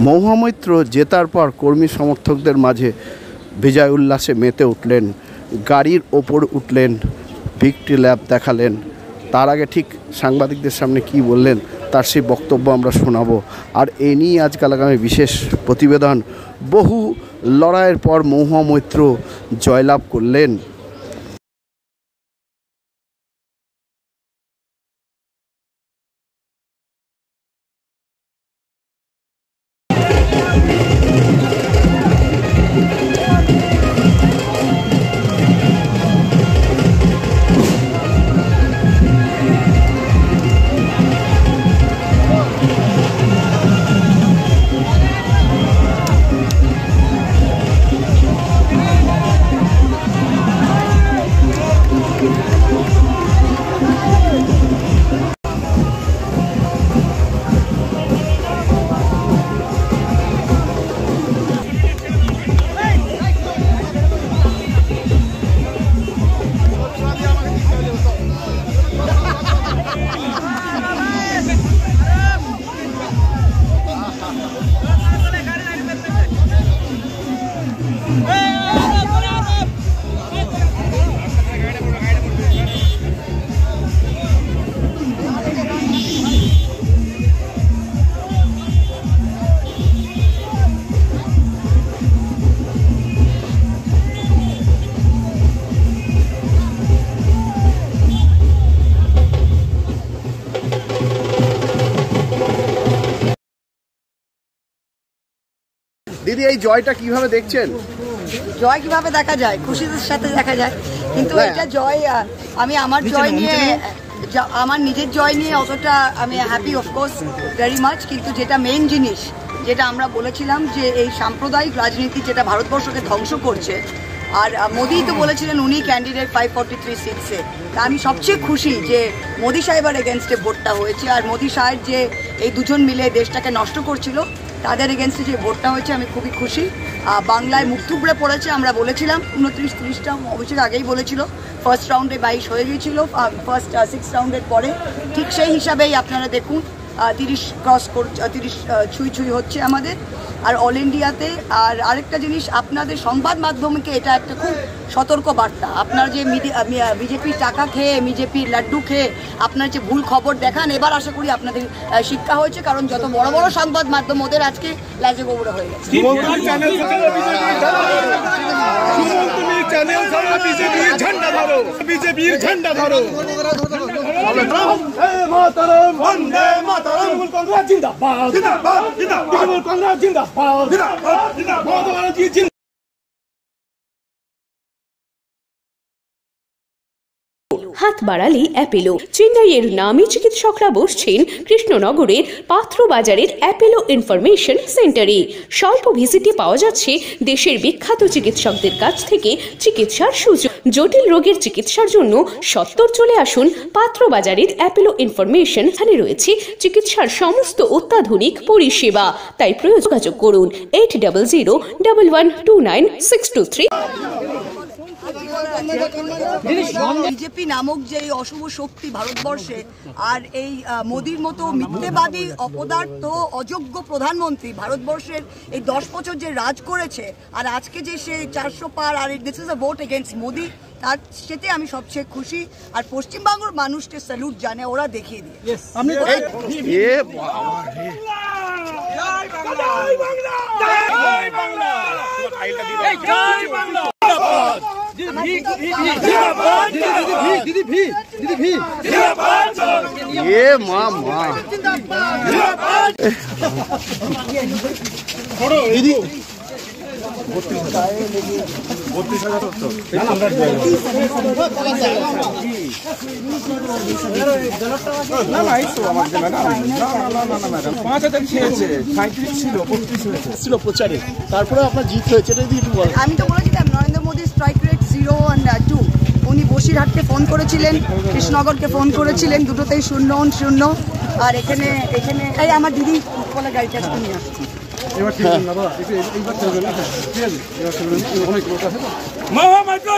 মহামৈত্র জেতার পর কর্মী সমর্থকদের মাঝে বিজয় উল্লাসে মেতে উঠলেন, গাড়ির ওপর উঠলেন, ভিক্টরি ল্যাপ দেখালেন। তার আগে ঠিক সাংবাদিকদের সামনে কি বললেন তার সেই বক্তব্য আমরা শোনাবো। আর এ নিয়ে আজকাল আগামী বিশেষ প্রতিবেদন। বহু লড়াইয়ের পর মহামৈত্র জয়লাভ করলেন। দিদি, এই জয়টা কিভাবে দেখছেন? জয় কিভাবে দেখা যায়? খুশির সাথে দেখা যায়, কিন্তু এটা জয়, আমি আমার জয় নিয়ে, আমার নিজের জয় নিয়ে অতটা আমি হ্যাপি অফকোর্স ভেরি মাচ। কিন্তু যেটা মেইন জিনিস, যেটা আমরা বলেছিলাম যে এই সাম্প্রদায়িক রাজনীতি যেটা ভারতবর্ষকে ধ্বংস করছে, আর মোদি তো বলেছিলেন উনি ক্যান্ডিডেট 543 সিটসে। তা আমি সবচেয়ে খুশি যে মোদি সাহেবের এগেনস্টে ভোটটা হয়েছে, আর মোদি সাহেব যে এই দুজন মিলে দেশটাকে নষ্ট করছিল তাদের এগেনস্টে যে ভোটটা হয়েছে আমি খুবই খুশি। বাংলায় মুখ থুবড়ে পড়েছে, আমরা বলেছিলাম 29-30টা অবশ্যই আগেই বলেছিল, ফার্স্ট রাউন্ডে 22 হয়ে গিয়েছিল, ফার্স্ট 6 রাউন্ডের পরে ঠিক সেই হিসাবেই আপনারা দেখুন 30 ক্রস করছে, 30 ছুঁই হচ্ছে আমাদের। আর অল ইন্ডিয়াতে আর আরেকটা জিনিস, আপনাদের সংবাদ মাধ্যমকে এটা একটা খুব সতর্ক বার্তা। আপনারা যে বিজেপির টাকা খেয়ে, বিজেপির লাড্ডু খেয়ে আপনারা যে ভুল খবর দেখান, এবার আশা করি আপনাদের শিক্ষা হয়েছে, কারণ যত বড় বড় সংবাদ মাধ্যম ওদের আজকে লাজে গোবরে হয়ে গেছে। হাত বাড়ালি অ্যাপেলো। চেন্নাইয়ের নামী চিকিৎসকরা বসছেন কৃষ্ণনগরের পাত্রবাজারের অ্যাপেলো ইনফরমেশন সেন্টারে। স্বল্প ভিজিটে পাওয়া যাচ্ছে দেশের বিখ্যাত চিকিৎসকদের কাছ থেকে চিকিৎসার সুযোগ। জটিল রোগের চিকিৎসার জন্য সত্বর চলে আসুন পাত্রবাজারের অ্যাপেলো ইনফরমেশন। এখানে রয়েছে চিকিৎসার সমস্ত অত্যাধুনিক পরিষেবা। তাই যোগাযোগ করুন 8001129623। বিজেপি নামক যে অশুভ শক্তি ভারতবর্ষে, আর এই মোদির মতো মিথ্যেবাদী, অপদার্থ, অযোগ্য প্রধানমন্ত্রী ভারতবর্ষের এই 10 বছর যে রাজ করেছে, আর আজকে যে সে 400 পার, আর this is a vote against Modi, তার সেতে আমি সবচেয়ে খুশি। আর পশ্চিমবঙ্গের মানুষকে স্যালুট জানে, ওরা দেখিয়ে দিয়ে। প্রচারে, তারপরে আপনার জিত হয়েছে। আমি তো বলেছিলাম Narendra Modi strike rate 0 and 2। উনি বসিরহাটকে ফোন করেছিলেন, কৃষ্ণনগরকে ফোন করেছিলেন, দুটোতেই 0-0। আর এখানে এই আমার দিদি বলে গাড়িটা নিয়ে আসছি। মহামৈত্র